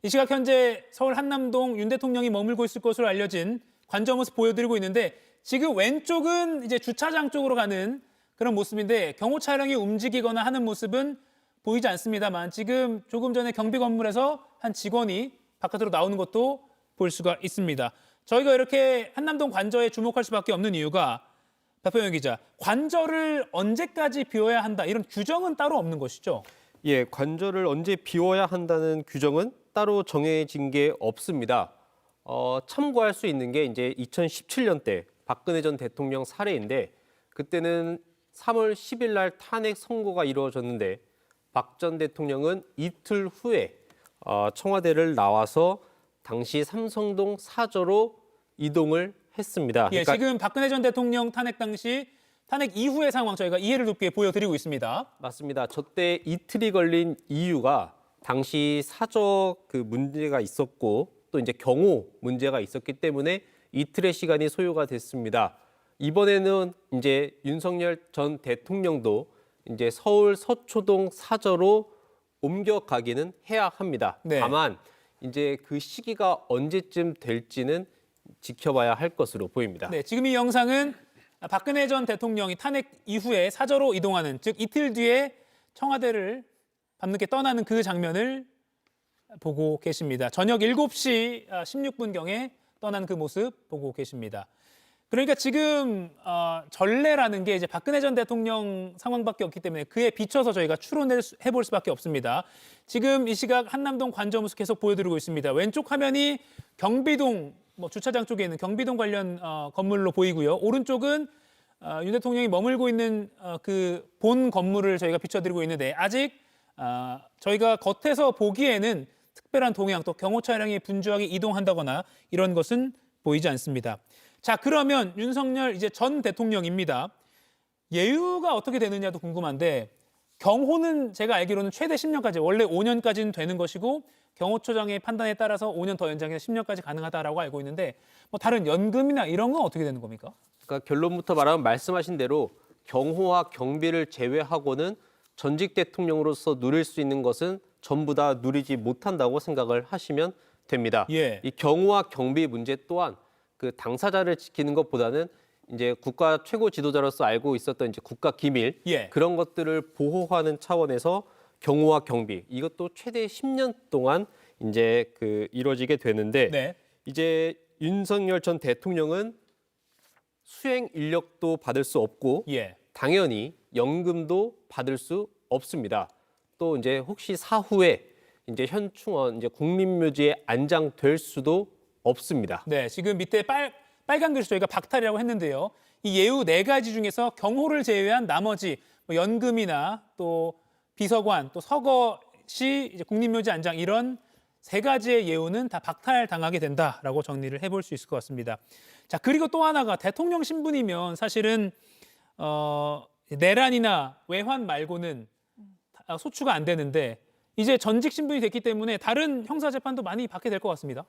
이 시각 현재 서울 한남동 윤 대통령이 머물고 있을 것으로 알려진 관저 모습 보여드리고 있는데 지금 왼쪽은 이제 주차장 쪽으로 가는 그런 모습인데 경호 차량이 움직이거나 하는 모습은 보이지 않습니다만 지금 조금 전에 경비 건물에서 한 직원이 바깥으로 나오는 것도 볼 수가 있습니다. 저희가 이렇게 한남동 관저에 주목할 수밖에 없는 이유가 박병영 기자, 관저를 언제까지 비워야 한다 이런 규정은 따로 없는 것이죠? 예, 관저를 언제 비워야 한다는 규정은 따로 정해진 게 없습니다. 참고할 수 있는 게 이제 2017년 때 박근혜 전 대통령 사례인데 그때는 3월 10일 날 탄핵 선고가 이루어졌는데 박 전 대통령은 이틀 후에 청와대를 나와서 당시 삼성동 사저로 이동을 했습니다. 예, 그러니까 지금 박근혜 전 대통령 탄핵 당시 탄핵 이후의 상황 저희가 이해를 돕게 보여드리고 있습니다. 맞습니다. 저때 이틀이 걸린 이유가 당시 사저 그 문제가 있었고 또 이제 경호 문제가 있었기 때문에 이틀의 시간이 소요가 됐습니다. 이번에는 이제 윤석열 전 대통령도 이제 서울 서초동 사저로 옮겨가기는 해야 합니다. 네. 다만 이제 그 시기가 언제쯤 될지는 지켜봐야 할 것으로 보입니다. 네, 지금 이 영상은 박근혜 전 대통령이 탄핵 이후에 사저로 이동하는, 즉 이틀 뒤에 청와대를 밤늦게 떠나는 그 장면을 보고 계십니다. 저녁 7시 16분경에 떠난 그 모습 보고 계십니다. 그러니까 지금 전례라는 게 이제 박근혜 전 대통령 상황밖에 없기 때문에 그에 비춰서 저희가 추론해볼 수밖에 없습니다. 지금 이 시각 한남동 관저 모습 계속 보여드리고 있습니다. 왼쪽 화면이 경비동 주차장 쪽에 있는 경비동 관련 건물로 보이고요. 오른쪽은 윤 대통령이 머물고 있는 그 본 건물을 저희가 비춰드리고 있는데 아직 저희가 겉에서 보기에는 특별한 동향 또 경호 차량이 분주하게 이동한다거나 이런 것은 보이지 않습니다. 자, 그러면 윤석열 이제 전 대통령입니다. 예우가 어떻게 되느냐도 궁금한데 경호는 제가 알기로는 최대 10년까지, 원래 5년까지는 되는 것이고 경호처장의 판단에 따라서 5년 더 연장해서 10년까지 가능하다라고 알고 있는데 다른 연금이나 이런 건 어떻게 되는 겁니까? 그러니까 결론부터 말하면 말씀하신 대로 경호와 경비를 제외하고는 전직 대통령으로서 누릴 수 있는 것은 전부 다 누리지 못한다고 생각을 하시면 됩니다. 예. 이 경호와 경비 문제 또한 그 당사자를 지키는 것보다는 이제 국가 최고 지도자로서 알고 있었던 이제 국가 기밀 예. 그런 것들을 보호하는 차원에서 경호와 경비 이것도 최대 10년 동안 이제 그 이루어지게 되는데 네. 이제 윤석열 전 대통령은 수행 인력도 받을 수 없고 예. 당연히 연금도 받을 수 없습니다. 또 이제 혹시 사후에 이제 현충원 이제 국립묘지에 안장될 수도 없습니다. 네, 지금 밑에 빨간 글씨 저희가 박탈이라고 했는데요. 이 예우 4가지 중에서 경호를 제외한 나머지 연금이나 또 비서관, 또 서거시, 이제 국립묘지 안장 이런 3가지의 예우는 다 박탈당하게 된다라고 정리를 해볼 수 있을 것 같습니다. 자, 그리고 또 하나가 대통령 신분이면 사실은 내란이나 외환 말고는 소추가 안 되는데 이제 전직 신분이 됐기 때문에 다른 형사 재판도 많이 받게 될 것 같습니다.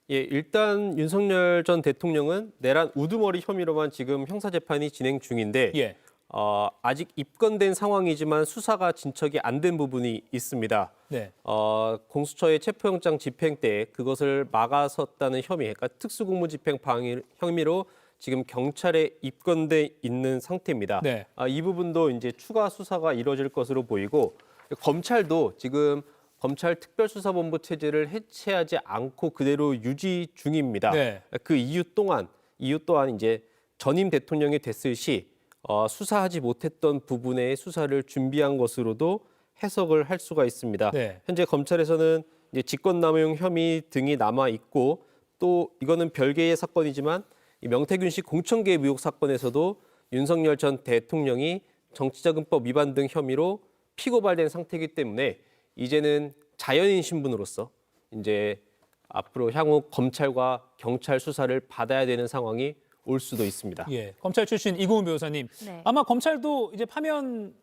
예, 일단 윤석열 전 대통령은 내란 우두머리 혐의로만 지금 형사 재판이 진행 중인데 예. 아직 입건된 상황이지만 수사가 진척이 안 된 부분이 있습니다. 네. 공수처의 체포영장 집행 때 그것을 막아섰다는 혐의, 그러니까 특수공무집행 방해 혐의로 지금 경찰에 입건돼 있는 상태입니다. 네. 이 부분도 이제 추가 수사가 이루어질 것으로 보이고 검찰도 지금 검찰 특별수사본부 체제를 해체하지 않고 그대로 유지 중입니다. 네. 그 이유 또한 이제 전임 대통령이 됐을 시 수사하지 못했던 부분의 수사를 준비한 것으로도 해석을 할 수가 있습니다. 네. 현재 검찰에서는 이제 직권남용 혐의 등이 남아 있고 또 이거는 별개의 사건이지만 이 명태균 씨 공천계 의혹 사건에서도 윤석열 전 대통령이 정치자금법 위반 등 혐의로 피고발된 상태이기 때문에 이제는 자연인 신분으로서 이제 앞으로 향후 검찰과 경찰 수사를 받아야 되는 상황이 올 수도 있습니다. 예, 검찰 출신 이고은 변호사님, 네. 아마 검찰도 이제 파면이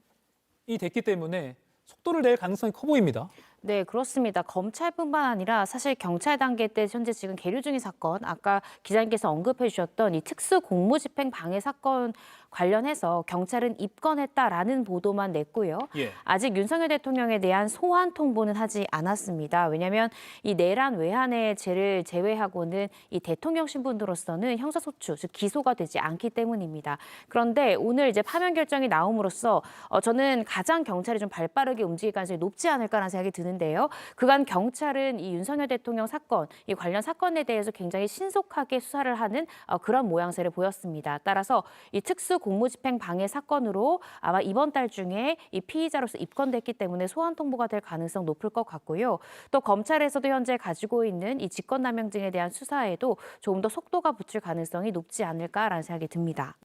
됐기 때문에 속도를 낼 가능성이 커 보입니다. 네, 그렇습니다. 검찰뿐만 아니라 사실 경찰 단계 때 현재 지금 계류 중인 사건, 아까 기자님께서 언급해 주셨던 이 특수 공무집행 방해 사건 관련해서 경찰은 입건했다라는 보도만 냈고요. 예. 아직 윤석열 대통령에 대한 소환 통보는 하지 않았습니다. 왜냐하면 이 내란 외환의 죄를 제외하고는 이 대통령 신분으로서는 형사소추, 즉 기소가 되지 않기 때문입니다. 그런데 오늘 이제 파면 결정이 나옴으로써 저는 가장 경찰이 좀 발빠르게 움직일 가능성이 높지 않을까라는 생각이 드는데요. 그간 경찰은 이 윤석열 대통령 사건, 이 관련 사건에 대해서 굉장히 신속하게 수사를 하는 그런 모양새를 보였습니다. 따라서 이 특수 공무집행 방해 사건으로 아마 이번 달 중에 이 피의자로서 입건됐기 때문에 소환 통보가 될 가능성 높을 것 같고요. 또 검찰에서도 현재 가지고 있는 이 직권남용 등에 대한 수사에도 조금 더 속도가 붙을 가능성이 높지 않을까라는 생각이 듭니다.